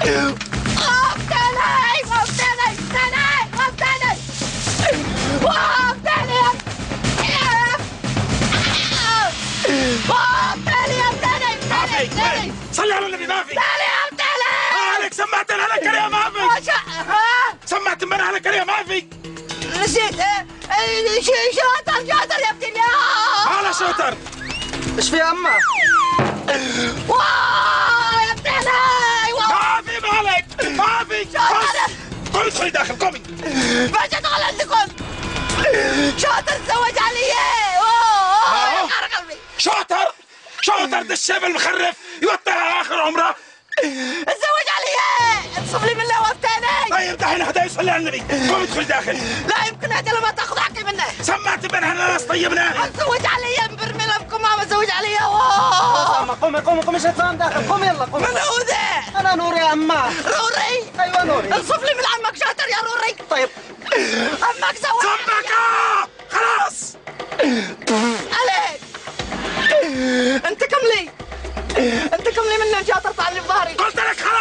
وقفتني وقفتني وقفتني وقفتني وقفتني يا ابتلي صلي على النبي. ما في يا ابتلي عليك. سمعت الهلكة يا ما في. سمعت امبارح هلكة يا ما في. نسيت. شاطر يا ابتلي. على شاطر. ايش في يا اما؟ يا ابتلي. ما في مالك. ما في. شاطر. قومي ادخلي داخل. قومي. باش ادخل عندكم. شاطر تزوج علي. يا قلبي. شاطر ده الشاب المخرف يوطيها اخر عمره. تزوج علي. انصف لي بالله وقفتني. طيب دحين هدا يصلي على النبي. قومي ادخلي داخل. لا يمكن هذا لما تاخذ حقي منه. سمعت امبارح انا ناس طيبنا. تزوج علي برمي لكم ما بتزوج علي. قومي مش هتفهم داخل. قومي يلا قومي. من هو ذا؟ انا نوري يا اما. روري. ايوه نوري. انصف لي من عمك شاطر يا روري. طيب عمك زوج سمك خلاص. عليك. انتقم لي منه شاطر طعني بظهري. قلت لك خلاص.